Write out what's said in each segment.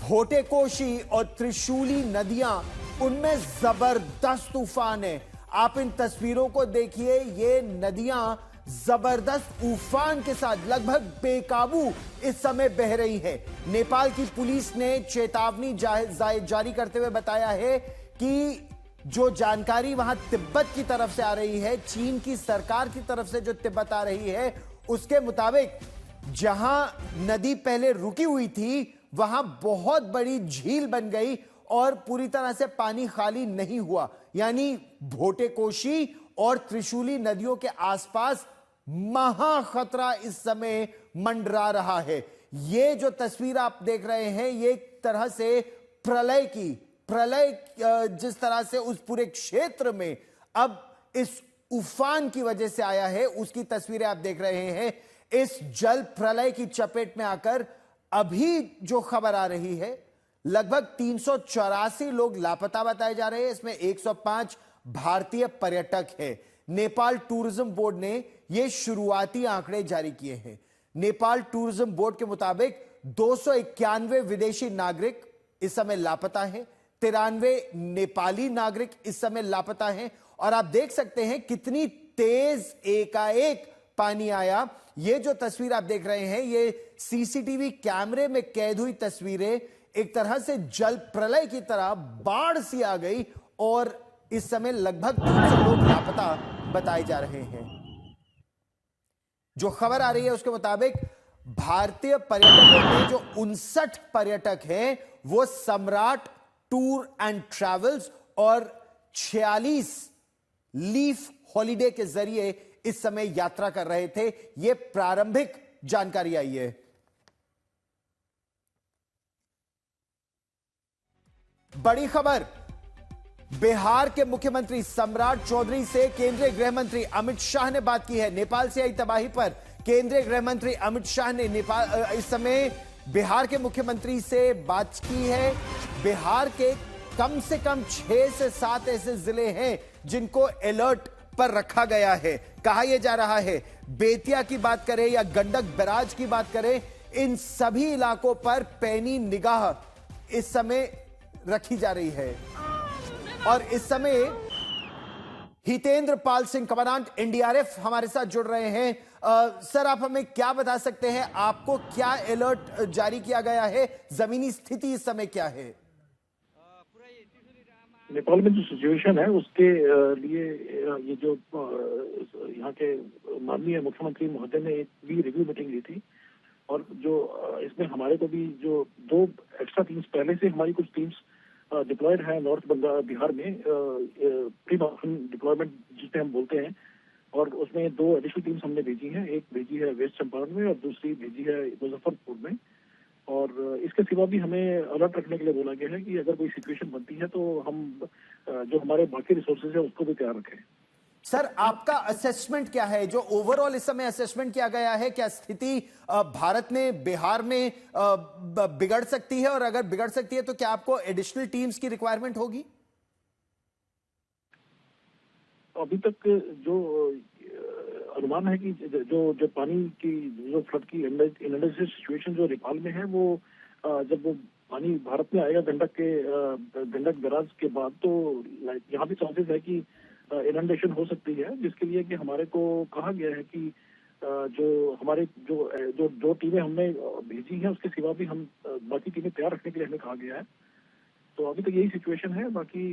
भोटेकोशी और त्रिशूली नदियां, उनमें जबरदस्त तूफान है। आप इन तस्वीरों को देखिए, ये नदियां जबरदस्त उफान के साथ लगभग बेकाबू इस समय बह रही है। नेपाल की पुलिस ने चेतावनी जारी करते हुए बताया है कि जो जानकारी वहां तिब्बत की तरफ से आ रही है, चीन की सरकार की तरफ से जो तिब्बत आ रही है, उसके मुताबिक जहां नदी पहले रुकी हुई थी वहां बहुत बड़ी झील बन गई और पूरी तरह से पानी खाली नहीं हुआ। यानी भोटेकोशी और त्रिशूली नदियों के आसपास महा खतरा इस समय मंडरा रहा है। ये जो तस्वीर आप देख रहे हैं, ये एक तरह से प्रलय जिस तरह से उस पूरे क्षेत्र में अब इस उफान की वजह से आया है, उसकी तस्वीरें आप देख रहे हैं। इस जल प्रलय की चपेट में आकर अभी जो खबर आ रही है, लगभग 384 लोग लापता बताए जा रहे हैं। इसमें 105 भारतीय पर्यटक हैं। नेपाल टूरिज्म बोर्ड ने यह शुरुआती आंकड़े जारी किए हैं। नेपाल टूरिज्म बोर्ड के मुताबिक 291 विदेशी नागरिक इस समय लापता हैं, 93 नेपाली नागरिक इस समय लापता हैं। और आप देख सकते हैं कितनी तेज एकाएक पानी आया। ये जो तस्वीर आप देख रहे हैं, ये सीसीटीवी कैमरे में कैद हुई तस्वीरें, एक तरह से जल प्रलय की तरह बाढ़ सी आ गई और इस समय लगभग 300 लोग लापता बताए जा रहे हैं। जो खबर आ रही है उसके मुताबिक भारतीय पर्यटकों में जो 59 पर्यटक हैं वो सम्राट टूर एंड ट्रैवल्स और 46 लीफ हॉलिडे के जरिए इस समय यात्रा कर रहे थे। यह प्रारंभिक जानकारी आई है। बड़ी खबर, बिहार के मुख्यमंत्री सम्राट चौधरी से केंद्रीय गृह मंत्री अमित शाह ने बात की है। नेपाल से आई तबाही पर केंद्रीय गृह मंत्री अमित शाह ने इस समय बिहार के मुख्यमंत्री से बात की है। बिहार के कम से कम 6 से 7 ऐसे जिले हैं जिनको अलर्ट पर रखा गया है। कहा यह जा रहा है, बेतिया की बात करें या गंडक बैराज की बात करें, इन सभी इलाकों पर पैनी निगाह इस समय रखी जा रही है। और इस समय हितेंद्र पाल सिंह, कमांडेंट एनडीआरएफ, हमारे साथ जुड़ रहे हैं। सर, आप हमें क्या बता सकते हैं, आपको क्या अलर्ट जारी किया गया है, जमीनी स्थिति इस समय क्या है? नेपाल में जो सिचुएशन है उसके लिए ये जो यहाँ के माननीय मुख्यमंत्री महोदय ने एक भी रिव्यू मीटिंग ली थी और जो इसमें हमारे को भी जो 2 एक्स्ट्रा टीम्स, पहले से हमारी कुछ टीम्स डिप्लॉयड है नॉर्थ बिहार में, प्री मानसून डिप्लॉयमेंट जिसे हम बोलते हैं, और उसमें 2 एडिशनल टीम्स हमने भेजी हैं। एक भेजी है वेस्ट चंपारण में और दूसरी भेजी है मुजफ्फरपुर में। और इसके सिवा भी हमें अलर्ट रखने के लिए बोला गया है कि अगर कोई सिचुएशन बनती है तो हम जो हमारे बाकी रिसोर्सेज है उसको भी तैयार रखें। सर, आपका असेसमेंट क्या है, जो ओवरऑल इस समय असेसमेंट किया गया है? क्या स्थिति भारत में, बिहार में बिगड़ सकती है, और अगर बिगड़ सकती है तो क्या आपको एडिशनल टीम्स की रिक्वायरमेंट होगी? अभी तक जो अनुमान है कि जो पानी की, जो फ्लड की इनंडेशन सिचुएशन जो नेपाल में है, वो जब वो पानी भारत में आएगा गंडक बैराज के बाद, तो यहाँ भी चांसेस है कि इनंडेशन हो सकती है, जिसके लिए कि हमारे को कहा गया है कि जो हमारे जो टीमें हमने भेजी हैं उसके सिवा भी हम बाकी टीमें तैयार रखने के लिए हमें कहा गया है। तो अभी तक यही सिचुएशन है। बाकी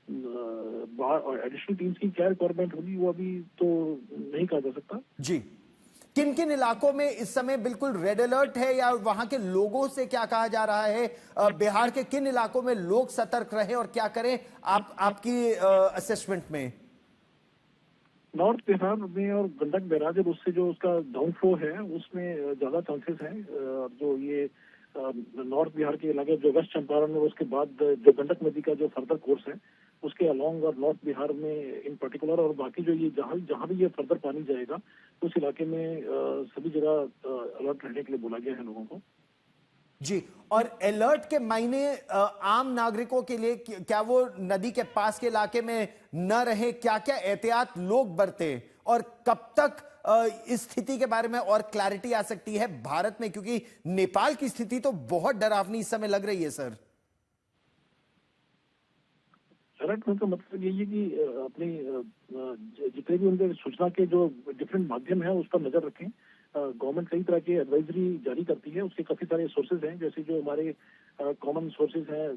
एडिशनल टीम्स की क्या रिक्वायरमेंट होगी वो अभी तो नहीं कहा जा सकता। जी, किन किन इलाकों में इस समय बिल्कुल रेड अलर्ट है, या वहां के लोगों से क्या कहा जा रहा है? बिहार के किन इलाकों में लोग सतर्क रहे और क्या करें आपकी असेसमेंट में? नॉर्थ बिहार में और गंडक बैराज है, उससे जो उसका डाउन फ्लो है उसमें ज्यादा चांसेस हैं। जो ये नॉर्थ बिहार के इलाके, जो वेस्ट चंपारण और उसके बाद जो गंडक नदी का जो फर्दर कोर्स है उसके अलोंग और नॉर्थ बिहार में इन पर्टिकुलर, और बाकी जो ये जहां भी ये फर्दर पानी जाएगा उस इलाके में सभी जगह अलर्ट रहने के लिए बोला गया है लोगों को। जी, और अलर्ट के मायने आम नागरिकों के लिए क्या वो नदी के पास के इलाके में न रहे? क्या क्या एहतियात लोग बरते और कब तक इस स्थिति के बारे में और क्लैरिटी आ सकती है भारत में, क्योंकि नेपाल की स्थिति तो बहुत डरावनी इस समय लग रही है सर। अलर्ट होने का मतलब यही है कि अपनी जितने भी उनके सूचना के जो डिफरेंट माध्यम है उस पर नजर रखें। गवर्नमेंट कई तरह के एडवाइजरी जारी करती है, उसके काफी सारे सोर्सेज हैं, जैसे जो हमारे कॉमन सोर्सेज हैं,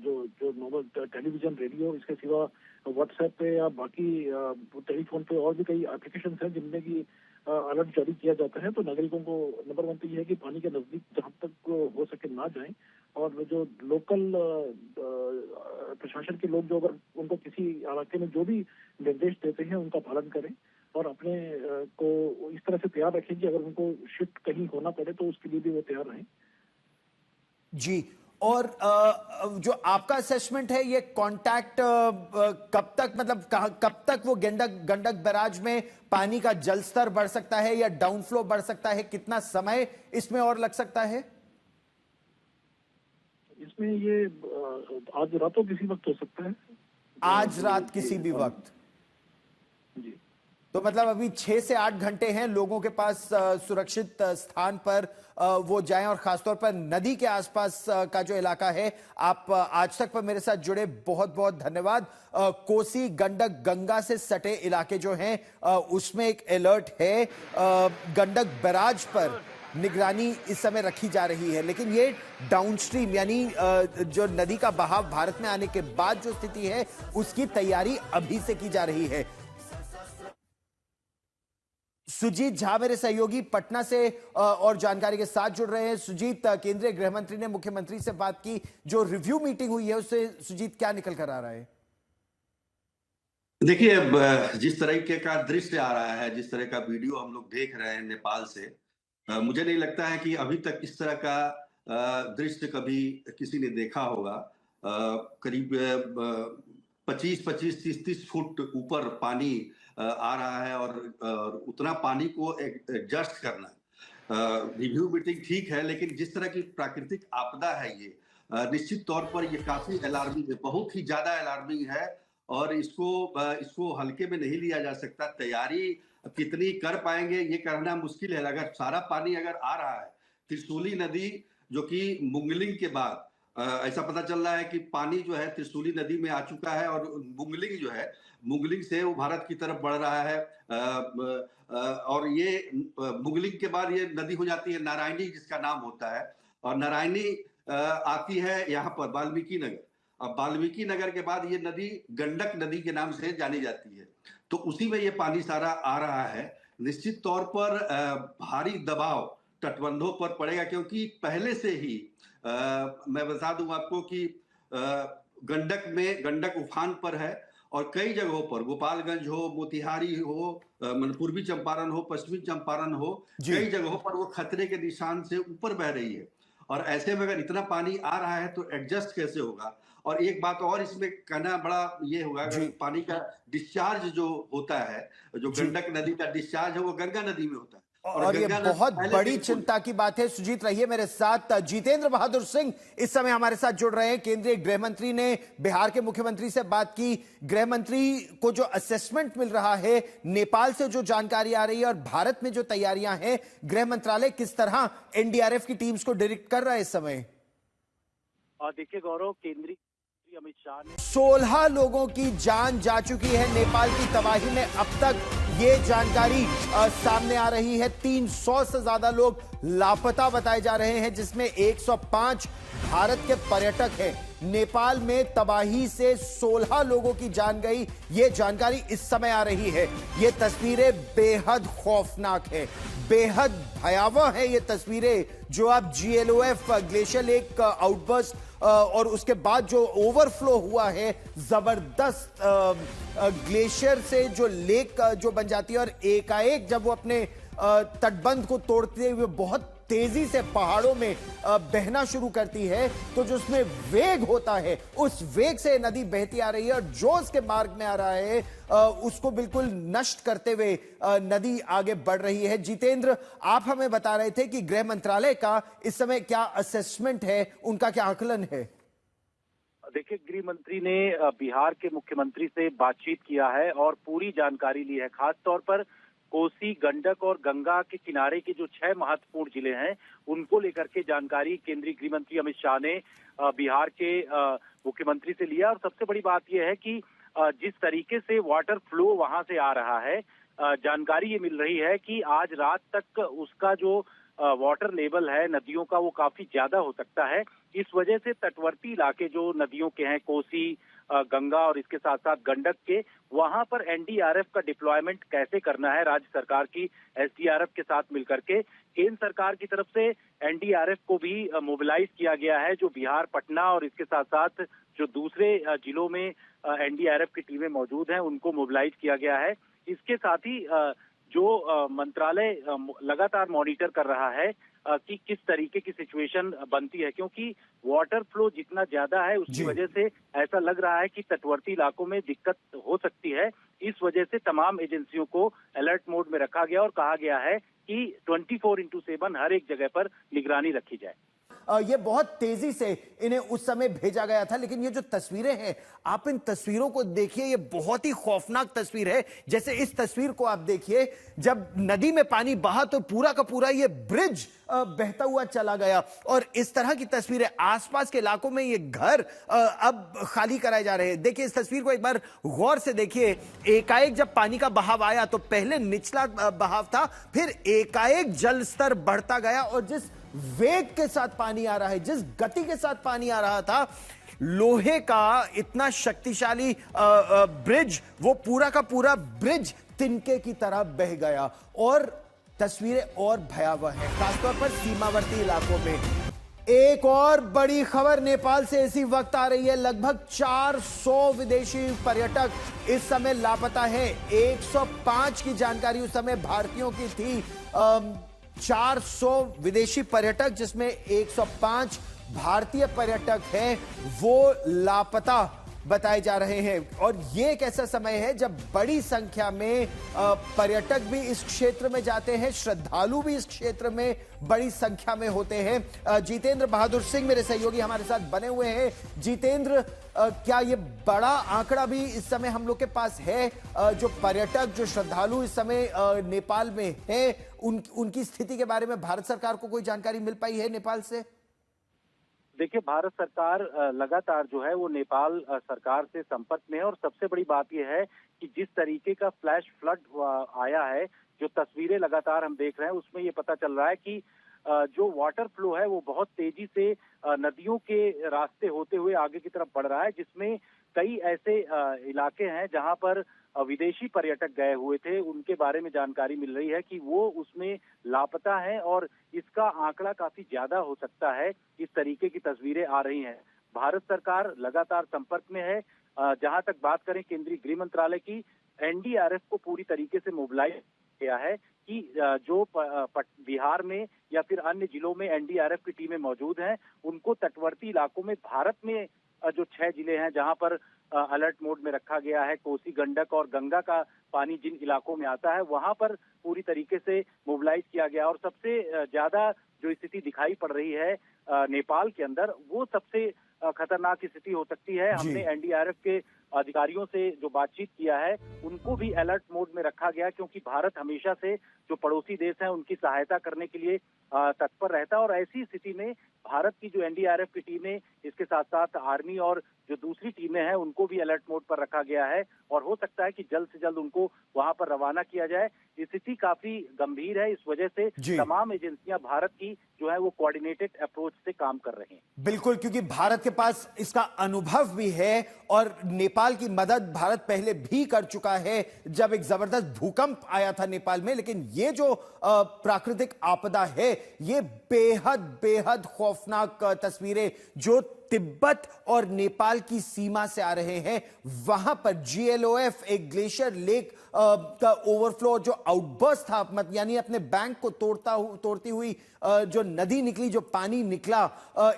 जो जो नॉर्मल टेलीविजन, रेडियो, इसके सिवा व्हाट्सएप पे या बाकी टेलीफोन पे और भी कई एप्लीकेशन हैं जिनमें की अलर्ट जारी किया जाता है। तो नागरिकों को नंबर वन तो यह है कि पानी के नजदीक जहां तक हो सके ना जाएं, और जो लोकल प्रशासन के लोग जो अगर उनको किसी इलाके में जो भी निर्देश देते हैं उनका पालन करें, और अपने को इस तरह से तैयार रखें कि अगर उनको शिफ्ट कहीं होना पड़े तो उसके लिए भी वो तैयार रहें। जी, और जो आपका असेसमेंट है, ये कांटेक्ट कब तक, मतलब कब तक वो गंडक बैराज में पानी का जलस्तर बढ़ सकता है या डाउनफ्लो बढ़ सकता है, कितना समय इसमें और लग सकता है? इसमें ये आज रातों किसी वक्त हो सकता है। आज रात किसी भी वक्त? जी। तो मतलब अभी 6 से 8 घंटे हैं लोगों के पास सुरक्षित स्थान पर वो जाएं, और खासतौर पर नदी के आसपास का जो इलाका है। आप आज तक पर मेरे साथ जुड़े, बहुत बहुत धन्यवाद। कोसी गंडक गंगा से सटे इलाके जो हैं उसमें एक अलर्ट है, गंडक बैराज पर निगरानी इस समय रखी जा रही है, लेकिन ये डाउनस्ट्रीम यानी जो नदी का बहाव भारत में आने के बाद जो स्थिति है उसकी तैयारी अभी से की जा रही है। सुजीत झा मेरे सहयोगी पटना से और जानकारी के साथ जुड़ रहे हैं। सुजीत, केंद्रीय गृह मंत्री ने मुख्यमंत्री से बात की, जो रिव्यू मीटिंग हुई है उससे सुजीत क्या निकल कर आ रहा है? देखिए, अब जिस तरीके का दृश्य आ रहा है, जिस तरह का वीडियो हम लोग देख रहे हैं नेपाल से, मुझे नहीं लगता है कि अभी तक इस तरह का दृश्य कभी किसी ने देखा होगा। करीब 25-25, 30-30 फुट ऊपर पानी आ रहा है, और उतना पानी को एडजस्ट करना। रिव्यू मीटिंग ठीक है, लेकिन जिस तरह की प्राकृतिक आपदा है ये, निश्चित तौर पर ये काफी अलार्मिंग है, बहुत ही ज्यादा अलार्मिंग है, और इसको हल्के में नहीं लिया जा सकता। तैयारी कितनी कर पाएंगे ये कहना मुश्किल है। अगर सारा पानी अगर आ रहा है, त्रिशूली नदी जो कि मुंगलिंग के बाद ऐसा पता चल रहा है कि पानी जो है त्रिशूली नदी में आ चुका है, और मुंगलिंग जो है, मुंगलिंग से वो भारत की तरफ बढ़ रहा है। और ये मुंगलिंग के बाद ये नदी हो जाती है नारायणी, जिसका नाम होता है, और नारायणी आती है यहाँ पर वाल्मीकि नगर। अब वाल्मीकि नगर के बाद ये नदी गंडक नदी के नाम से जानी जाती है, तो उसी में ये पानी सारा आ रहा है। निश्चित तौर पर भारी दबाव तटबंधों पर पड़ेगा, क्योंकि पहले से ही मैं बता दूं आपको कि गंडक उफान पर है, और कई जगहों पर, गोपालगंज हो, मोतिहारी हो, पूर्वी चंपारण हो, पश्चिमी चंपारण हो, कई जगहों पर वो खतरे के निशान से ऊपर बह रही है। और ऐसे में अगर इतना पानी आ रहा है तो एडजस्ट कैसे होगा? और एक बात और इसमें कहना बड़ा ये होगा, अगर पानी का डिस्चार्ज जो होता है, जो गंडक नदी का डिस्चार्ज है, वो गंगा नदी में होता है, और ये बहुत बड़ी चिंता की बात है। सुजीत, रहिए मेरे साथ। जितेंद्र बहादुर सिंह इस समय हमारे साथ जुड़ रहे हैं। केंद्रीय गृह मंत्री ने बिहार के मुख्यमंत्री से बात की। गृह मंत्री को जो असेसमेंट मिल रहा है, नेपाल से जो जानकारी आ रही है और भारत में जो तैयारियां हैं, गृह मंत्रालय किस तरह एनडीआरएफ की टीम्स को डायरेक्ट कर रहा है इस समय? देखिए गौरव, केंद्रीय अमित शाह ने 16 लोगों की जान जा चुकी है नेपाल की तबाही में। अब तक ये जानकारी सामने आ रही है। 300 से ज्यादा लोग लापता बताए जा रहे हैं, जिसमें 105 भारत के पर्यटक हैं। नेपाल में तबाही से 16 लोगों की जान गई, ये जानकारी इस समय आ रही है। ये तस्वीरें बेहद खौफनाक है, बेहद भयावह है। ये तस्वीरें जो आप GLOF ग्लेशियर लेक आउटबर्स्ट और उसके बाद जो ओवरफ्लो हुआ है, जबरदस्त ग्लेशियर से जो लेक जो बन जाती है, और एकाएक जब वो अपने तटबंध को तोड़ते हुए बहुत तेजी से पहाड़ों में बहना शुरू करती है, तो जो उसमें वेग होता है, उस वेग से नदी बहती आ रही है, और जो उसके मार्ग में आ रहा है उसको बिल्कुल नष्ट करते हुए नदी आगे बढ़ रही है। जितेंद्र, आप हमें बता रहे थे कि गृह मंत्रालय का इस समय क्या असेसमेंट है, उनका क्या आकलन है? देखिए, गृह मंत्री ने बिहार के मुख्यमंत्री से बातचीत किया है और पूरी जानकारी ली है। खास तौर पर कोसी, गंडक और गंगा के किनारे के जो 6 महत्वपूर्ण जिले हैं उनको लेकर के जानकारी केंद्रीय गृह मंत्री अमित शाह ने बिहार के मुख्यमंत्री से लिया। और सबसे बड़ी बात यह है कि जिस तरीके से वाटर फ्लो वहां से आ रहा है, जानकारी ये मिल रही है कि आज रात तक उसका जो वाटर लेवल है नदियों का वो काफी ज्यादा हो सकता है। इस वजह से तटवर्ती इलाके जो नदियों के हैं, कोसी, गंगा और इसके साथ साथ गंडक के, वहां पर एनडीआरएफ का डिप्लॉयमेंट कैसे करना है राज्य सरकार की एसडीआरएफ के साथ मिलकर के। केंद्र सरकार की तरफ से एनडीआरएफ को भी मोबिलाइज किया गया है, जो बिहार, पटना और इसके साथ साथ जो दूसरे जिलों में एनडीआरएफ की टीमें मौजूद हैं उनको मोबिलाइज किया गया है। इसके साथ ही जो मंत्रालय लगातार मॉनिटर कर रहा है कि किस तरीके की सिचुएशन बनती है, क्योंकि वाटर फ्लो जितना ज्यादा है उसकी वजह से ऐसा लग रहा है कि तटवर्ती इलाकों में दिक्कत हो सकती है। इस वजह से तमाम एजेंसियों को अलर्ट मोड में रखा गया और कहा गया है कि 24/7 हर एक जगह पर निगरानी रखी जाए। ये बहुत तेजी से इन्हें उस समय भेजा गया था, लेकिन ये जो तस्वीरें हैं, आप इन तस्वीरों को देखिए, ये बहुत ही खौफनाक तस्वीर है। जैसे इस तस्वीर को आप देखिए, जब नदी में पानी बहा तो पूरा का पूरा ये ब्रिज बहता हुआ चला गया। और इस तरह की तस्वीरें, आसपास के इलाकों में ये घर अब खाली कराए जा रहे हैं। देखिए इस तस्वीर को एक बार गौर से देखिए। एकाएक जब पानी का बहाव आया तो पहले निचला बहाव था, फिर एकाएक जल स्तर बढ़ता गया और जिस वेग के साथ पानी आ रहा है, जिस गति के साथ पानी आ रहा था, लोहे का इतना शक्तिशाली ब्रिज, वो पूरा का पूरा ब्रिज तिनके की तरह बह गया। और तस्वीरें और भयावह हैं, खासतौर पर सीमावर्ती इलाकों में। एक और बड़ी खबर नेपाल से इसी वक्त आ रही है। लगभग 400 विदेशी पर्यटक इस समय लापता है। 105 की जानकारी उस समय भारतीयों की थी। 400 विदेशी पर्यटक, जिसमें 105 भारतीय पर्यटक हैं, वो लापता बताए जा रहे हैं। और ये एक ऐसा समय है जब बड़ी संख्या में पर्यटक भी इस क्षेत्र में जाते हैं, श्रद्धालु भी इस क्षेत्र में बड़ी संख्या में होते हैं। जितेंद्र बहादुर सिंह मेरे सहयोगी हमारे साथ बने हुए हैं। जितेंद्र, क्या ये बड़ा आंकड़ा भी इस समय हम लोग के पास है? जो पर्यटक, जो श्रद्धालु इस समय नेपाल में हैं, उनकी स्थिति के बारे में भारत सरकार को कोई जानकारी मिल पाई है नेपाल से? देखिए, भारत सरकार लगातार जो है वो नेपाल सरकार से संपर्क में है। और सबसे बड़ी बात यह है कि जिस तरीके का फ्लैश फ्लड आया है, जो तस्वीरें लगातार हम देख रहे हैं, उसमें ये पता चल रहा है कि जो वाटर फ्लो है वो बहुत तेजी से नदियों के रास्ते होते हुए आगे की तरफ बढ़ रहा है, जिसमें कई ऐसे इलाके हैं जहां पर विदेशी पर्यटक गए हुए थे। उनके बारे में जानकारी मिल रही है कि वो उसमें लापता हैं और इसका आंकड़ा काफी ज्यादा हो सकता है। इस तरीके की तस्वीरें आ रही हैं। भारत सरकार लगातार संपर्क में है। जहां तक बात करें केंद्रीय गृह मंत्रालय की, एनडीआरएफ को पूरी तरीके से मोबिलाइज किया है कि जो बिहार में या फिर अन्य जिलों में एनडीआरएफ की टीमें मौजूद हैं, उनको तटवर्ती इलाकों में, भारत में जो 6 जिले हैं जहां पर अलर्ट मोड में रखा गया है, कोसी, गंडक और गंगा का पानी जिन इलाकों में आता है, वहां पर पूरी तरीके से मोबिलाइज किया गया। और सबसे ज्यादा जो स्थिति दिखाई पड़ रही है नेपाल के अंदर, वो सबसे खतरनाक स्थिति हो सकती है। हमने एनडीआरएफ के अधिकारियों से जो बातचीत किया है, उनको भी अलर्ट मोड में रखा गया, क्योंकि भारत हमेशा से जो पड़ोसी देश हैं उनकी सहायता करने के लिए तत्पर रहता है। और ऐसी स्थिति में भारत की जो एनडीआरएफ की टीमें, इसके साथ साथ आर्मी और जो दूसरी टीमें हैं, उनको भी अलर्ट मोड पर रखा गया है। और हो सकता है कि जल्द से जल्द उनको वहां पर रवाना किया जाए। स्थिति काफी गंभीर है, इस वजह से तमाम एजेंसियां भारत की जो है वो कोऑर्डिनेटेड अप्रोच से काम कर रही हैं। बिल्कुल, क्योंकि भारत के पास इसका अनुभव भी है और नेपाल की मदद भारत पहले भी कर चुका है जब एक जबरदस्त भूकंप आया था नेपाल में। लेकिन ये जो प्राकृतिक आपदा है, ये बेहद बेहद खौफनाक तस्वीरें जो तिब्बत और नेपाल की सीमा से आ रहे हैं। वहां पर जीएलओएफ, एक ग्लेशियर लेक का ओवरफ्लो, जो आउटबर्स्ट था, यानी अपने बैंक को तोड़ती हुई जो नदी निकली, जो पानी निकला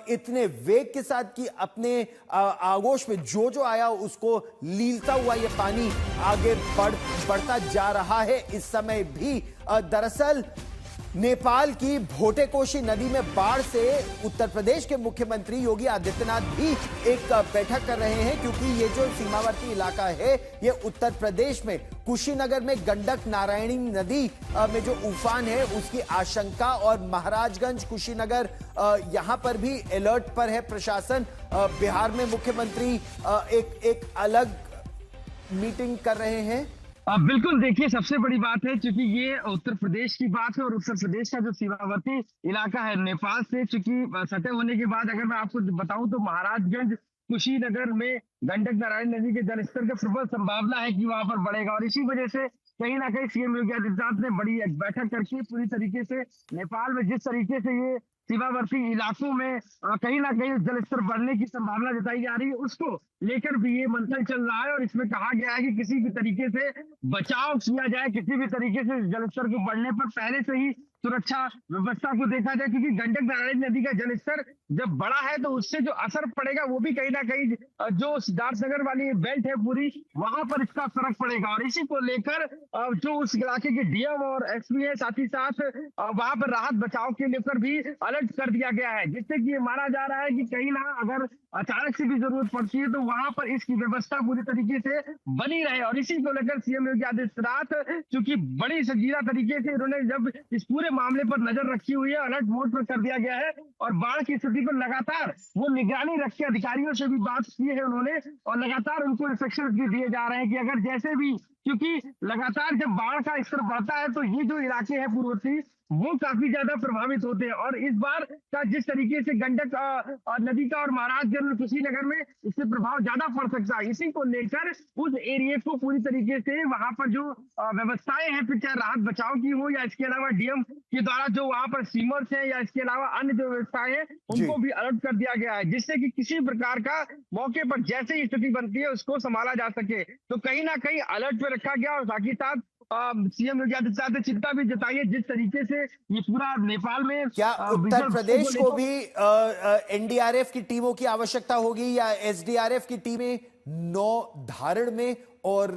इतने वेग के साथ कि अपने आगोश में जो आया उसको लीलता हुआ ये पानी आगे बढ़ता जा रहा है इस समय भी। दरअसल नेपाल की भोटेकोशी नदी में बाढ़ से उत्तर प्रदेश के मुख्यमंत्री योगी आदित्यनाथ भी एक बैठक कर रहे हैं, क्योंकि ये जो सीमावर्ती इलाका है ये उत्तर प्रदेश में कुशीनगर में गंडक नारायणी नदी में जो उफान है उसकी आशंका, और महाराजगंज कुशीनगर यहां पर भी अलर्ट पर है प्रशासन। बिहार में मुख्यमंत्री एक अलग मीटिंग कर रहे हैं। बिल्कुल, देखिए सबसे बड़ी बात है, चूंकि ये उत्तर प्रदेश की बात है और उत्तर प्रदेश का जो सीमावर्ती इलाका है नेपाल से चूंकि सटे होने के बाद अगर मैं आपको बताऊं तो महाराजगंज कुशीनगर में गंडक नारायण नदी के जलस्तर का प्रबल संभावना है कि वहां पर बढ़ेगा, और इसी वजह से कहीं ना कहीं सीएम योगी आदित्यनाथ ने बड़ी एक बैठक करके पूरी तरीके से नेपाल में जिस तरीके से ये सीमावर्ती इलाकों में कहीं ना कहीं जलस्तर बढ़ने की संभावना जताई जा रही है, उसको लेकर भी ये मंथन चल रहा है। और इसमें कहा गया है कि किसी भी तरीके से बचाव किया जाए, किसी भी तरीके से जलस्तर को बढ़ने पर पहले से ही सुरक्षा व्यवस्था को देखा जाए, क्योंकि गंडक नारायण नदी का जलस्तर जब बढ़ा है तो उससे जो असर पड़ेगा वो भी कहीं ना कहीं जो सिद्धार्थनगर वाली बेल्ट है पूरी, वहां पर इसका फर्क पड़ेगा। और इसी को लेकर जो उस इलाके के डीएम और एसपी है, साथ ही साथ वहां पर राहत बचाव के लेकर भी अलर्ट कर दिया गया है, जिससे कि ये माना जा रहा है कि कहीं ना अगर अचानक से भी जरूरत पड़ती है तो वहां पर इसकी व्यवस्था पूरी तरीके से बनी रहे। और इसी को लेकर सीएम योगी आदित्यनाथ चूंकि बड़ी संजीदा तरीके से इन्होंने जब इस पूरे मामले पर नजर रखी हुई है, अलर्ट मोड पर कर दिया गया है, और बाढ़ की स्थिति पर लगातार वो निगरानी रख के अधिकारियों से भी बात की है उन्होंने, और लगातार उनको इंस्ट्रक्शन भी दिए जा रहे हैं कि अगर जैसे भी, क्योंकि लगातार जब बाढ़ का स्तर बढ़ता है तो ये जो इलाके हैं पूर्ववर्ती वो काफी ज्यादा प्रभावित होते हैं। और इस बार का जिस तरीके से गंडक नदी का और महाराजगंज कुशीनगर में इससे प्रभाव ज्यादा पड़ सकता है, इसी को लेकर उस एरिया को पूरी तरीके से वहां पर जो व्यवस्थाएं हैं, फिर चाहे राहत बचाव की हो या इसके अलावा डीएम के द्वारा जो वहां पर स्टीमर्स है या इसके अलावा अन्य जो व्यवस्थाएं हैं उनको भी अलर्ट कर दिया गया है, जिससे कि किसी प्रकार का मौके पर जैसे ही स्थिति बनती है उसको संभाला जा सके। तो कहीं ना कहीं अलर्ट पे रखा गया, और साथ ही साथ सीएम योगी आदित्यनाथ ने चिंता भी जताई है जिस तरीके से ये पूरा नेपाल में। क्या उत्तर प्रदेश को भी एनडीआरएफ की टीमों की आवश्यकता होगी, या एसडीआरएफ की टीमें 9 धारण में और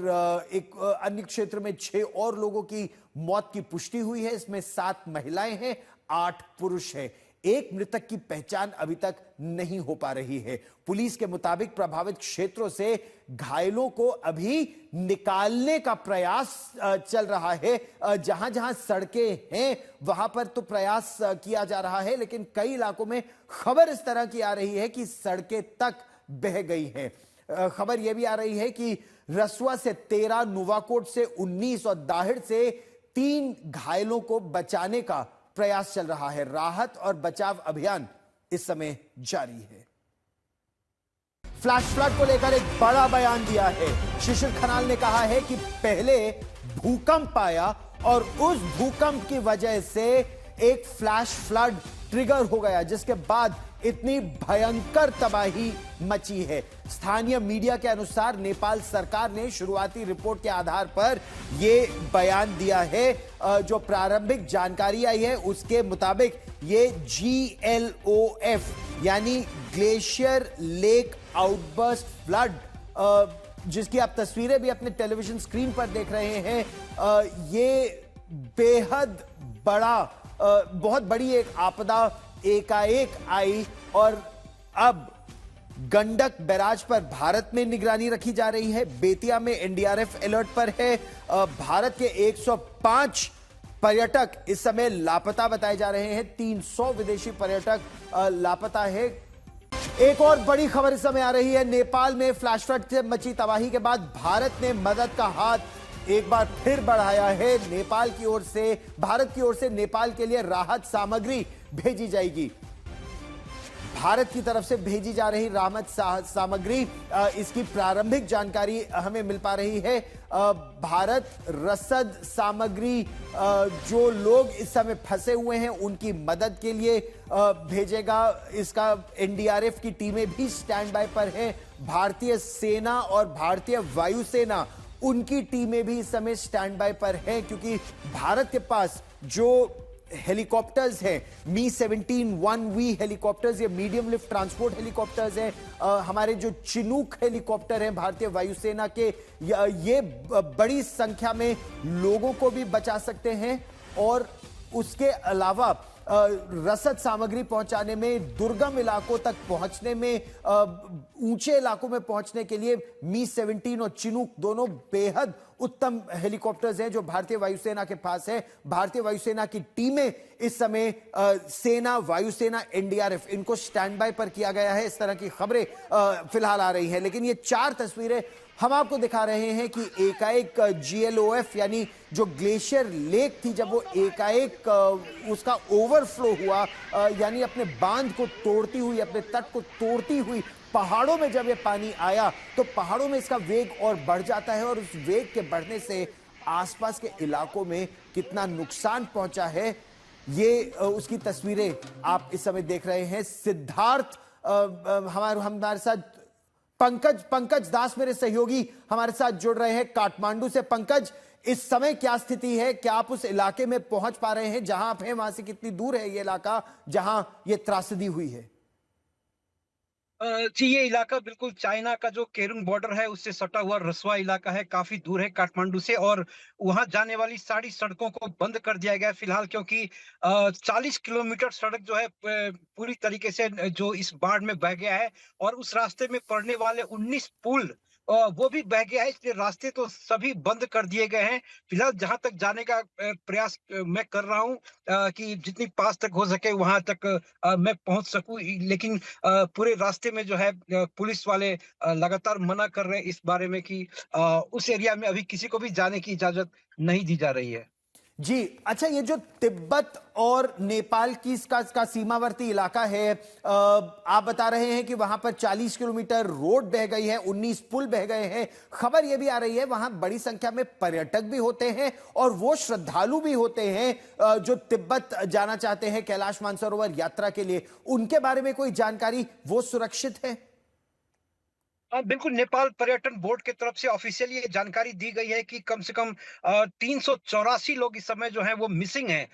एक अन्य क्षेत्र में 6 और लोगों की मौत की पुष्टि हुई है, इसमें 7 महिलाएं हैं, 8 पुरुष हैं। एक मृतक की पहचान अभी तक नहीं हो पा रही है। पुलिस के मुताबिक प्रभावित क्षेत्रों से घायलों को अभी निकालने का प्रयास चल रहा है। जहां जहां सड़कें हैं वहां पर तो प्रयास किया जा रहा है, लेकिन कई इलाकों में खबर इस तरह की आ रही है कि सड़कें तक बह गई हैं। खबर यह भी आ रही है कि रसुआ से 13, नुवाकोट से 19 और दाहिर से 3 घायलों को बचाने का प्रयास चल रहा है। राहत और बचाव अभियान इस समय जारी है। फ्लैश फ्लड को लेकर एक बड़ा बयान दिया है। शिशिर खनाल ने कहा है कि पहले भूकंप आया और उस भूकंप की वजह से एक फ्लैश फ्लड ट्रिगर हो गया, जिसके बाद इतनी भयंकर तबाही मची है। स्थानीय मीडिया के अनुसार नेपाल सरकार ने शुरुआती रिपोर्ट के आधार पर यह बयान दिया है। जो प्रारंभिक जानकारी आई है उसके मुताबिक ये GLOF यानी ग्लेशियर लेक आउटबर्स्ट फ्लड, जिसकी आप तस्वीरें भी अपने टेलीविजन स्क्रीन पर देख रहे हैं, ये बेहद बड़ा बहुत बड़ी एक आपदा एकाएक आई। और अब गंडक बैराज पर भारत में निगरानी रखी जा रही है। बेतिया में एनडीआरएफ अलर्ट पर है। भारत के 105 पर्यटक इस समय लापता बताए जा रहे हैं। 300 विदेशी पर्यटक लापता है। एक और बड़ी खबर इस समय आ रही है। नेपाल में फ्लैश फ्लड से मची तबाही के बाद भारत ने मदद का हाथ एक बार फिर बढ़ाया है। नेपाल की ओर से, भारत की ओर से नेपाल के लिए राहत सामग्री भेजी जाएगी। भारत की तरफ से भेजी जा रही राहत सामग्री, इसकी प्रारंभिक जानकारी हमें मिल पा रही है। भारत रसद सामग्री जो लोग इस समय फंसे हुए हैं उनकी मदद के लिए भेजेगा। इसका एनडीआरएफ की टीमें भी स्टैंड बाय पर हैं। भारतीय सेना और भारतीय वायुसेना उनकी टीमें भी इस समय स्टैंड बाय पर हैं, क्योंकि भारत के पास जो हेलीकॉप्टर्स हैं, मी-17 1V हेलीकॉप्टर्स, ये मीडियम लिफ्ट ट्रांसपोर्ट हेलीकॉप्टर्स हैं। हमारे जो चिनूक हेलीकॉप्टर हैं भारतीय वायुसेना के, ये बड़ी संख्या में लोगों को भी बचा सकते हैं और उसके अलावा रसद सामग्री पहुंचाने में, दुर्गम इलाकों तक पहुंचने में, ऊंचे इलाकों में पहुंचने के लिए मी-17 और चिनूक दोनों बेहद उत्तम हेलीकॉप्टर्स हैं जो भारतीय वायुसेना के पास है। भारतीय वायुसेना की टीमें इस समय सेना, वायुसेना, एनडीआरएफ, इनको स्टैंड बाय पर किया गया है। इस तरह की खबरें फिलहाल आ रही हैं। लेकिन ये 4 तस्वीरें हम आपको दिखा रहे हैं कि एकाएक जीएलओएफ यानी जो ग्लेशियर लेक थी, जब वो एकाएक उसका ओवरफ्लो हुआ, यानी अपने बांध को तोड़ती हुई, अपने तट को तोड़ती हुई पहाड़ों में जब ये पानी आया तो पहाड़ों में इसका वेग और बढ़ जाता है और उस वेग के बढ़ने से आसपास के इलाकों में कितना नुकसान पहुंचा है, ये उसकी तस्वीरें आप इस समय देख रहे हैं। सिद्धार्थ हमारे साथ पंकज दास मेरे सहयोगी हमारे साथ जुड़ रहे हैं काठमांडू से। पंकज, इस समय क्या स्थिति है? क्या आप उस इलाके में पहुंच पा रहे हैं जहां आप हैं? वहां से कितनी दूर है ये इलाका जहां ये त्रासदी हुई है? जी, ये इलाका बिल्कुल चाइना का जो केरुंग बॉर्डर है उससे सटा हुआ रसवा इलाका है, काफी दूर है काठमांडू से, और वहां जाने वाली सारी सड़कों को बंद कर दिया गया है फिलहाल, क्योंकि 40 किलोमीटर सड़क जो है पूरी तरीके से जो इस बाढ़ में बह गया है, और उस रास्ते में पड़ने वाले 19 पुल वो भी बह गया है, इसलिए रास्ते तो सभी बंद कर दिए गए हैं। फिलहाल जहां तक जाने का प्रयास मैं कर रहा हूं कि जितनी पास तक हो सके वहां तक मैं पहुंच सकूं, लेकिन पूरे रास्ते में जो है पुलिस वाले लगातार मना कर रहे हैं इस बारे में कि उस एरिया में अभी किसी को भी जाने की इजाजत नहीं दी जा रही है। जी, अच्छा, ये जो तिब्बत और नेपाल की इसका सीमावर्ती इलाका है, आप बता रहे हैं कि वहां पर 40 किलोमीटर रोड बह गई है, 19 पुल बह गए हैं। खबर यह भी आ रही है वहां बड़ी संख्या में पर्यटक भी होते हैं और वो श्रद्धालु भी होते हैं जो तिब्बत जाना चाहते हैं कैलाश मानसरोवर यात्रा के लिए। उनके बारे में कोई जानकारी, वो सुरक्षित है? बिल्कुल, नेपाल पर्यटन बोर्ड की तरफ से ऑफिशियली ये जानकारी दी गई है कि कम से कम 384 लोग इस समय जो हैं वो मिसिंग हैं,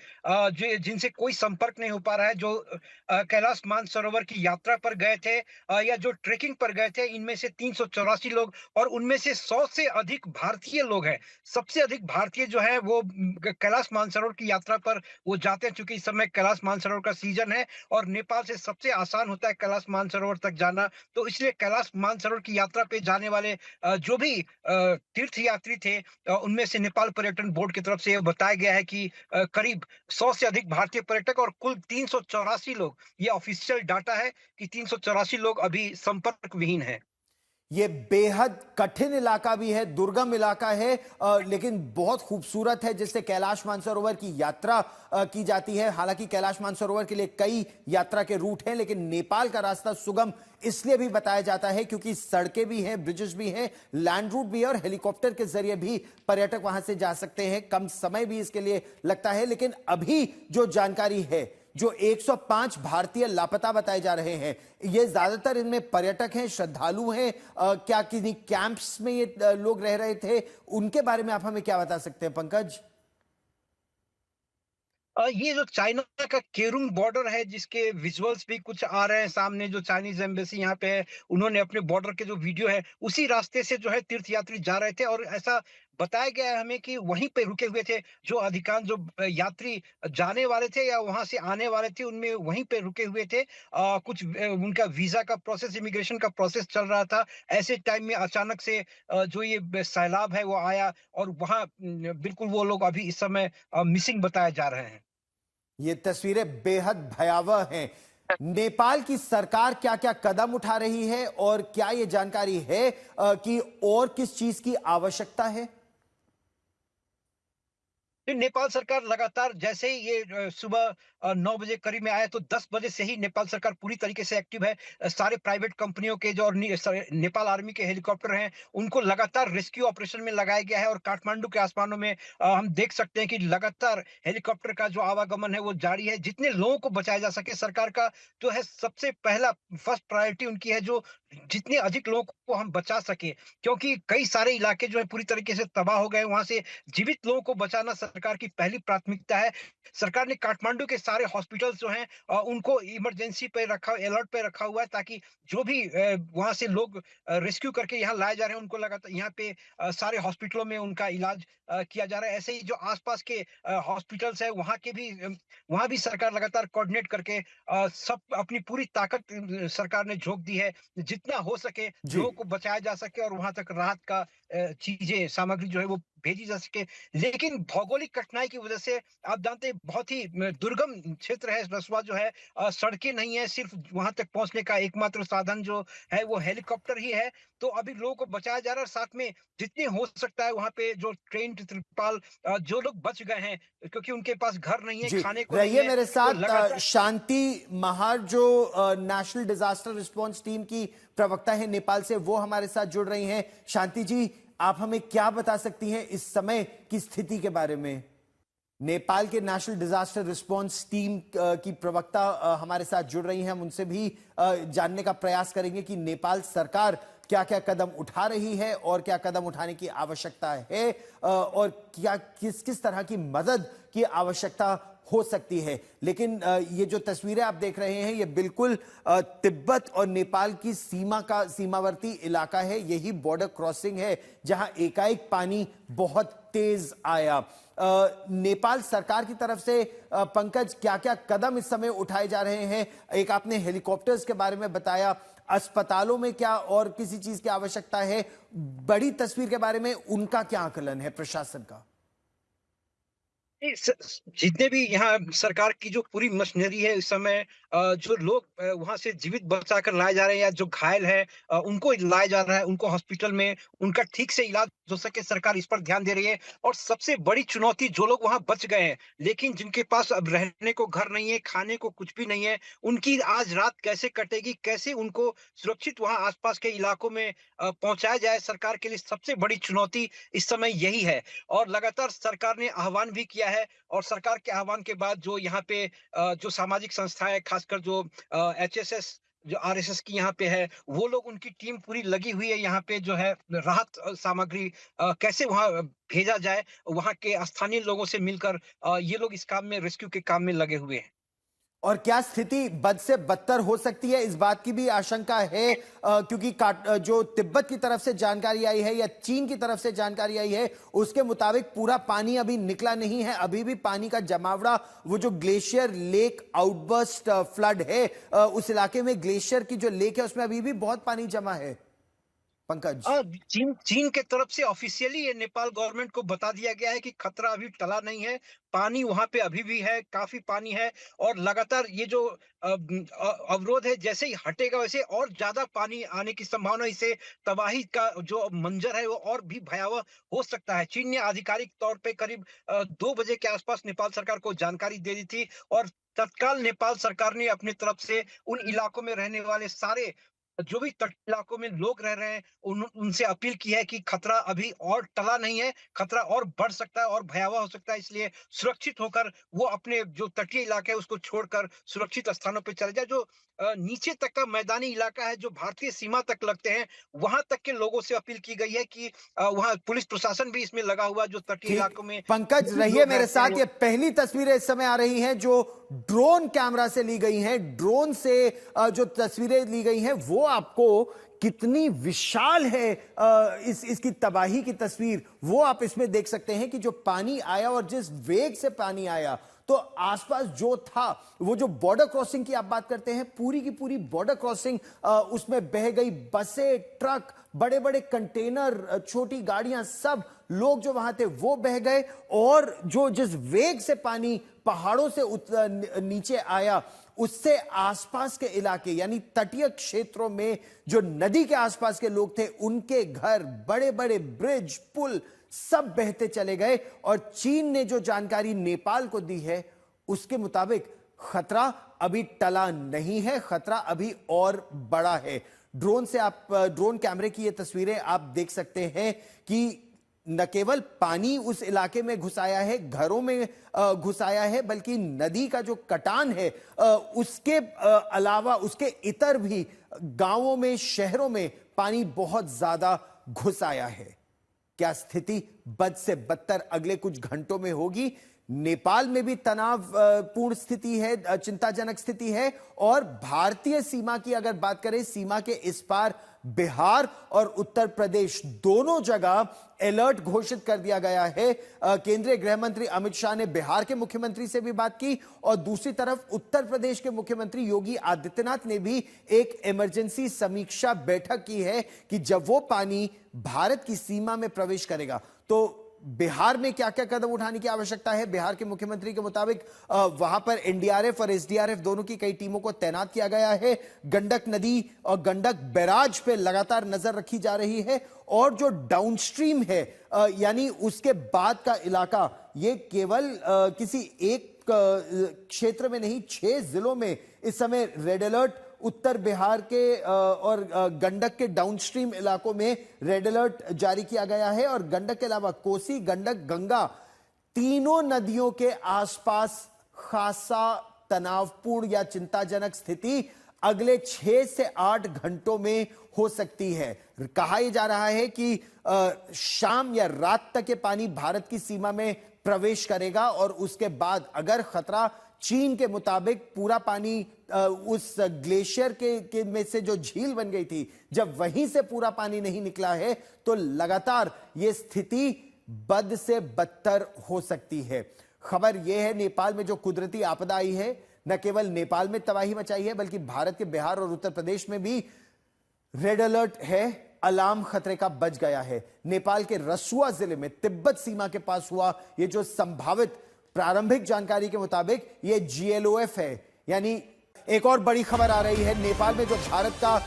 जिनसे कोई संपर्क नहीं हो पा रहा है, जो कैलाश मानसरोवर की यात्रा पर गए थे या जो ट्रेकिंग पर गए थे। इनमें से 384 लोग, और उनमें से 100 से अधिक भारतीय लोग हैं। सबसे अधिक भारतीय जो है वो कैलाश मानसरोवर की यात्रा पर वो जाते हैं, चूंकि इस समय कैलाश मानसरोवर का सीजन है और नेपाल से सबसे आसान होता है कैलाश मानसरोवर तक जाना, तो इसलिए कैलाश मानसरोवर की यात्रा पे जाने वाले जो भी तीर्थ यात्री थे, उनमें से नेपाल पर्यटन बोर्ड की तरफ से बताया गया है कि करीब 100 से अधिक भारतीय पर्यटक और कुल 384 लोग, ये ऑफिशियल डाटा है कि 384 लोग अभी संपर्क विहीन हैं। ये बेहद कठिन इलाका भी है, दुर्गम इलाका है, लेकिन बहुत खूबसूरत है, जिससे कैलाश मानसरोवर की यात्रा की जाती है। हालांकि कैलाश मानसरोवर के लिए कई यात्रा के रूट हैं, लेकिन नेपाल का रास्ता सुगम इसलिए भी बताया जाता है क्योंकि सड़कें भी हैं, ब्रिजेस भी हैं, लैंड रूट भी है और हेलीकॉप्टर के जरिए भी पर्यटक वहां से जा सकते हैं। कम समय भी इसके लिए लगता है। लेकिन अभी जो जानकारी है, जो 105 भारतीय लापता बताए जा रहे हैं, ये ज्यादातर इनमें पर्यटक हैं, श्रद्धालु हैं, क्या किन्हीं कैंप्स में ये लोग रह रहे थे? उनके बारे में आप हमें क्या बता सकते हैं पंकज? ये जो चाइना का केरुंग बॉर्डर है, जिसके विजुअल्स भी कुछ आ रहे हैं सामने, जो चाइनीज एम्बेसी यहाँ पे है, उन्होंने अपने बॉर्डर के जो वीडियो है उसी रास्ते से जो है तीर्थयात्री जा रहे थे, और ऐसा बताया गया है हमें कि वहीं पे रुके हुए थे। जो अधिकांश जो यात्री जाने वाले थे या वहां से आने वाले थे, उनमें वहीं पे रुके हुए थे। कुछ उनका वीजा का प्रोसेस, इमिग्रेशन का प्रोसेस चल रहा था। ऐसे टाइम में अचानक से जो ये सैलाब है वो आया, और वहां बिल्कुल वो लोग अभी इस समय मिसिंग बताए जा रहे हैं। ये तस्वीरें बेहद भयावह हैं। नेपाल की सरकार क्या क्या कदम उठा रही है और क्या ये जानकारी है कि और किस चीज की आवश्यकता है? नेपाल सरकार लगातार, जैसे ही ये सुबह 9 बजे करीब में आया, तो 10 बजे से ही नेपाल सरकार पूरी तरीके से एक्टिव है। सारे प्राइवेट कंपनियों के जो और नेपाल आर्मी के हेलीकॉप्टर हैं, उनको लगातार रेस्क्यू ऑपरेशन में लगाया गया है, और काठमांडू के आसमानों में हम देख सकते हैं कि लगातार हेलीकॉप्टर का जो आवागमन है वो जारी है। जितने लोगों को बचाया जा सके, सरकार का जो है सबसे पहला फर्स्ट प्रायोरिटी उनकी है जो जितने अधिक लोगों को हम बचा सके, क्योंकि कई सारे इलाके जो है पूरी तरीके से तबाह हो गए। वहां से जीवित लोगों को बचाना सरकार की पहली प्राथमिकता है। सरकार ने काठमांडू के सारे हॉस्पिटल्स जो हैं उनको इमरजेंसी पे रखा, अलर्ट पे रखा हुआ है, ताकि जो भी वहां से लोग रेस्क्यू करके यहाँ लाए जा रहे हैं उनको लगातार यहाँ पे सारे हॉस्पिटलों में उनका इलाज किया जा रहा है। ऐसे ही जो आसपास के हॉस्पिटल्स है वहां भी सरकार लगातार कोऑर्डिनेट करके सब अपनी पूरी ताकत सरकार ने झोंक दी है, जितना हो सके जी। लोगों को बचाया जा सके और वहां तक राहत का चीजें सामग्री जो है वो भेजी जा सके। लेकिन भौगोलिक कठिनाई की वजह से आप जानते हैं बहुत ही दुर्गम क्षेत्र है रसुआ जो है, सड़कें नहीं है, सिर्फ वहां तक पहुंचने का एकमात्र साधन जो है वो हेलीकॉप्टर ही है। तो अभी लोगों को बचाया जा रहा है और साथ में जितने हो सकता है वहां पे जो ट्रेन तिरपाल जो लोग बच गए हैं क्योंकि उनके पास घर नहीं है, जी, खाने को नहीं रहिए है, मेरे तो साथ लगातार शांति महार जो नेशनल डिजास्टर रिस्पांस टीम की प्रवक्ता है नेपाल से, वो हमारे साथ जुड़ रही हैं। शांति जी, आप हमें क्या बता सकती हैं इस समय की स्थिति के बारे में? नेपाल के नेशनल डिजास्टर रिस्पांस टीम की प्रवक्ता हमारे साथ जुड़ रही हैं। हम उनसे भी जानने का प्रयास करेंगे कि नेपाल सरकार क्या क्या कदम उठा रही है और क्या कदम उठाने की आवश्यकता है, और क्या किस किस तरह की मदद की आवश्यकता हो सकती है। लेकिन ये जो तस्वीरें आप देख रहे हैं, ये बिल्कुल तिब्बत और नेपाल की सीमावर्ती इलाका है। यही बॉर्डर क्रॉसिंग है जहां एकाएक पानी बहुत तेज आया। नेपाल सरकार की तरफ से पंकज क्या क्या कदम इस समय उठाए जा रहे हैं? एक आपने हेलीकॉप्टर्स के बारे में बताया, अस्पतालों में क्या और किसी चीज की आवश्यकता है? बड़ी तस्वीर के बारे में उनका क्या आकलन है प्रशासन का? जितने भी यहाँ सरकार की जो पूरी मशीनरी है इस समय, जो लोग वहां से जीवित बचाकर लाए जा रहे हैं या जो घायल है उनको लाया जा रहा है, उनको हॉस्पिटल में उनका ठीक से इलाज हो सके, सरकार इस पर ध्यान दे रही है। और सबसे बड़ी चुनौती, जो लोग वहां बच गए हैं लेकिन जिनके पास अब रहने को घर नहीं है, खाने को कुछ भी नहीं है, उनकी आज रात कैसे कटेगी, कैसे उनको सुरक्षित वहां आसपास के इलाकों में पहुंचाया जाए, सरकार के लिए सबसे बड़ी चुनौती इस समय यही है। और लगातार सरकार ने आह्वान भी किया है और सरकार के आह्वान के बाद जो यहाँ पे जो सामाजिक संस्थाएं, खासकर जो एचएसएस, जो आरएसएस की यहाँ पे है, वो लोग, उनकी टीम पूरी लगी हुई है यहाँ पे जो है राहत सामग्री कैसे वहां भेजा जाए, वहां के स्थानीय लोगों से मिलकर ये लोग इस काम में, रेस्क्यू के काम में लगे हुए हैं। और क्या स्थिति बद से बदतर हो सकती है, इस बात की भी आशंका है? क्योंकि जो तिब्बत की तरफ से जानकारी आई है या चीन की तरफ से जानकारी आई है, उसके मुताबिक पूरा पानी अभी निकला नहीं है, अभी भी पानी का जमावड़ा, वो जो ग्लेशियर लेक आउटबर्स्ट फ्लड है, उस इलाके में ग्लेशियर की जो लेक है उसमें अभी भी बहुत पानी जमा है। पंकज, चीन के तरफ से ऑफिशियली ये नेपाल गवर्नमेंट को बता दिया गया है कि खतरा अभी टला नहीं है, पानी वहां पे अभी भी है, काफी पानी है। और लगातार ये जो अवरोध है जैसे ही हटेगा वैसे और ज्यादा पानी आने की संभावना, इसे तबाही का जो मंजर है वो और भी भयावह हो सकता है। चीन ने आधिकारिक तौर पे करीब 2 बजे के आसपास नेपाल सरकार को जानकारी दे दी थी और तत्काल नेपाल सरकार ने अपनी तरफ से उन इलाकों में रहने वाले सारे जो भी तट इलाकों में लोग रह रहे हैं उनसे अपील की है कि खतरा अभी और टला नहीं है, खतरा और बढ़ सकता है और भयावह हो सकता है, इसलिए सुरक्षित होकर वो अपने जो तटीय इलाका है उसको छोड़कर सुरक्षित स्थानों पर चले जाए। जो नीचे तक का मैदानी इलाका है, जो भारतीय सीमा तक लगते हैं, वहां तक के लोगों से अपील की गई है कि वहां पुलिस प्रशासन भी इसमें लगा हुआ, जो तटीय इलाकों में। पंकज रहिए मेरे साथ। ये पहली तस्वीरें इस समय आ रही हैं जो ड्रोन कैमरा से ली गई हैं। ड्रोन से जो तस्वीरें ली गई हैं वो आपको कितनी विशाल है, इसकी तबाही की तस्वीर वो आप इसमें देख सकते हैं कि जो पानी आया और जिस वेग से पानी आया, तो आसपास जो था, वो जो बॉर्डर क्रॉसिंग की आप बात करते हैं, पूरी की पूरी बॉर्डर क्रॉसिंग उसमें बह गई। बसें, ट्रक, बड़े बड़े कंटेनर, छोटी गाड़ियां, सब लोग जो वहां थे वो बह गए। और जो जिस वेग से पानी पहाड़ों से नीचे आया, उससे आसपास के इलाके यानी तटीय क्षेत्रों में जो नदी के आसपास के लोग थे, उनके घर, बड़े बड़े ब्रिज, पुल सब बहते चले गए। और चीन ने जो जानकारी नेपाल को दी है उसके मुताबिक खतरा अभी टला नहीं है, खतरा अभी और बड़ा है। ड्रोन कैमरे की ये तस्वीरें आप देख सकते हैं कि न केवल पानी उस इलाके में घुसाया है, घरों में घुसाया है, बल्कि नदी का जो कटान है उसके अलावा उसके इतर भी गांवों में, शहरों में पानी बहुत ज्यादा घुसाया है। क्या स्थिति बद से बदतर अगले कुछ घंटों में होगी? नेपाल में भी तनावपूर्ण स्थिति है, चिंताजनक स्थिति है। और भारतीय सीमा की अगर बात करें, सीमा के इस पार बिहार और उत्तर प्रदेश दोनों जगह अलर्ट घोषित कर दिया गया है। केंद्रीय गृह मंत्री अमित शाह ने बिहार के मुख्यमंत्री से भी बात की और दूसरी तरफ उत्तर प्रदेश के मुख्यमंत्री योगी आदित्यनाथ ने भी एक इमरजेंसी समीक्षा बैठक की है कि जब वो पानी भारत की सीमा में प्रवेश करेगा तो बिहार में क्या क्या कदम उठाने की आवश्यकता है। बिहार के मुख्यमंत्री के मुताबिक वहां पर एनडीआरएफ और एसडीआरएफ दोनों की कई टीमों को तैनात किया गया है। गंडक नदी और गंडक बैराज पे लगातार नजर रखी जा रही है और जो डाउनस्ट्रीम है यानी उसके बाद का इलाका, ये केवल किसी एक क्षेत्र में नहीं, 6 जिलों में इस समय रेड अलर्ट, उत्तर बिहार के और गंडक के डाउनस्ट्रीम इलाकों में रेड अलर्ट जारी किया गया है। और गंडक के अलावा कोसी, गंडक, गंगा, तीनों नदियों के आसपास खासा तनावपूर्ण या चिंताजनक स्थिति अगले 6 से 8 घंटों में हो सकती है। कहा यह जा रहा है कि शाम या रात तक ये पानी भारत की सीमा में प्रवेश करेगा और उसके बाद अगर खतरा चीन के मुताबिक पूरा पानी उस ग्लेशियर के में से जो झील बन गई थी, जब वहीं से पूरा पानी नहीं निकला है तो लगातार ये स्थिति बद से बदतर हो सकती है। खबर यह है, नेपाल में जो कुदरती आपदा आई है न केवल नेपाल में तबाही मचाई है बल्कि भारत के बिहार और उत्तर प्रदेश में भी रेड अलर्ट है, अलार्म खतरे का बज गया है। नेपाल के रसुआ जिले में तिब्बत सीमा के पास हुआ ये जो संभावित प्रारंभिक जानकारी के मुताबिक ये GLOF है। यानी एक और बड़ी खबर आ रही है, नेपाल में जो भारत का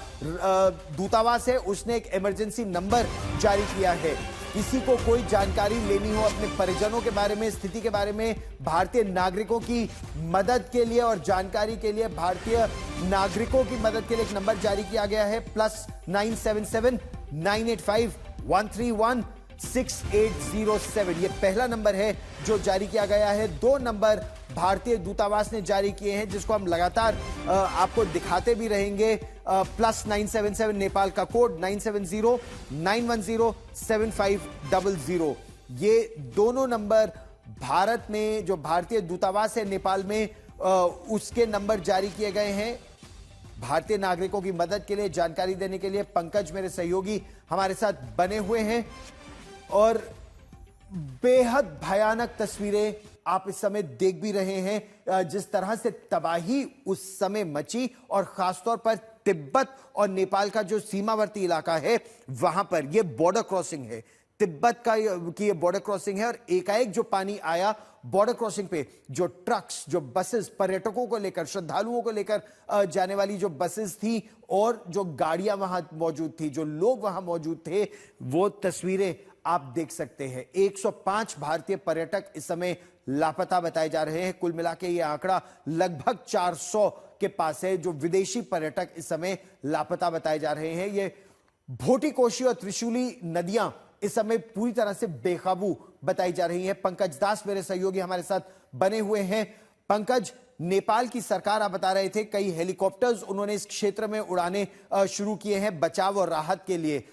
दूतावास है उसने एक इमरजेंसी नंबर जारी किया है। किसी को कोई जानकारी लेनी हो अपने परिजनों के बारे में, स्थिति के बारे में, भारतीय नागरिकों की मदद के लिए और जानकारी के लिए भारतीय नागरिकों की मदद के लिए एक नंबर जारी किया गया है, +977 985 131 6807। ये पहला नंबर है जो जारी किया गया है। 2 नंबर भारतीय दूतावास ने जारी किए हैं जिसको हम लगातार आपको दिखाते भी रहेंगे। +977 नेपाल का कोड, 970 910 7500। ये दोनों नंबर भारत में जो भारतीय दूतावास है नेपाल में उसके नंबर जारी किए गए हैं भारतीय नागरिकों की मदद के लिए, जानकारी देने के लिए। पंकज मेरे सहयोगी हमारे साथ बने हुए हैं और बेहद भयानक तस्वीरें आप इस समय देख भी रहे हैं, जिस तरह से तबाही उस समय मची और खासतौर पर तिब्बत और नेपाल का जो सीमावर्ती इलाका है वहां पर यह बॉर्डर क्रॉसिंग है, तिब्बत का की बॉर्डर क्रॉसिंग है। और एकाएक जो पानी आया बॉर्डर क्रॉसिंग पे, जो ट्रक्स, जो बसेस पर्यटकों को लेकर, श्रद्धालुओं को लेकर जाने वाली जो बसेस थी और जो गाड़ियां वहां मौजूद थी, जो लोग वहां मौजूद थे, वो तस्वीरें आप देख सकते हैं। 105 भारतीय पर्यटक इस समय लापता बताए जा रहे हैं। कुल मिला के ये आंकड़ा लगभग 400 के पास है जो विदेशी पर्यटक इस समय लापता बताए जा रहे हैं। ये भोटी, कोशी और त्रिशूली नदियां इस समय पूरी तरह से बेकाबू बताई जा रही है। पंकज दास मेरे सहयोगी हमारे साथ बने हुए हैं। पंकज, नेपाल की सरकार, आप बता रहे थे कई हेलीकॉप्टर्स उन्होंने इस क्षेत्र में उड़ाने शुरू किए हैं बचाव और राहत के लिए।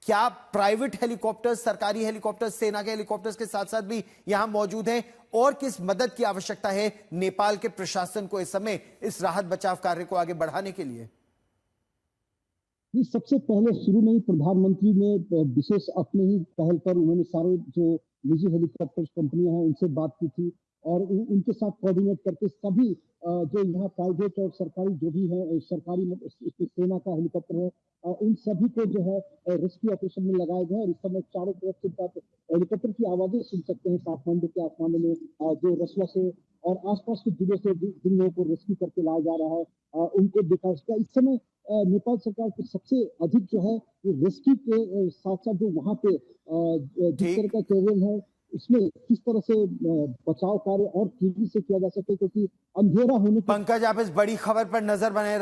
क्या प्राइवेट हेलीकॉप्टर्स, सरकारी हेलीकॉप्टर्स, सेना के हेलीकॉप्टर्स के साथ साथ भी यहां मौजूद हैं? और किस मदद की आवश्यकता है नेपाल के प्रशासन को इस समय इस राहत बचाव कार्य को आगे बढ़ाने के लिए? सबसे पहले शुरू में ही प्रधानमंत्री ने विशेष अपने ही पहल पर उन्होंने सारे जो निजी हेलीकॉप्टर कंपनियां हैं उनसे बात की थी और उनके साथ कोऑर्डिनेट करके सभी जो यहाँ प्राइवेट और सरकारी जो भी है, सरकारी सेना का हेलीकॉप्टर है, उन सभी को जो है रेस्क्यू ऑपरेशन में लगाया गया। और इस समय चारों तरफ से हेलीकॉप्टर की आवाजें सुन सकते हैं काठमांडू के आसमान में, जो रसुआ से और आसपास के जिलों से जिन लोगों को रेस्क्यू करके लाया जा रहा है उनको देखा। इस समय नेपाल सरकार को सबसे अधिक जो है रेस्क्यू के साथ साथ जो वहाँ पे जिस तरह का केवल है उसमें किस तरह से बचाव कार्य और तेजी से किया जा सके, क्योंकि अंधेरा होने। पंकज, आप इस बड़ी खबर पर नजर बनाए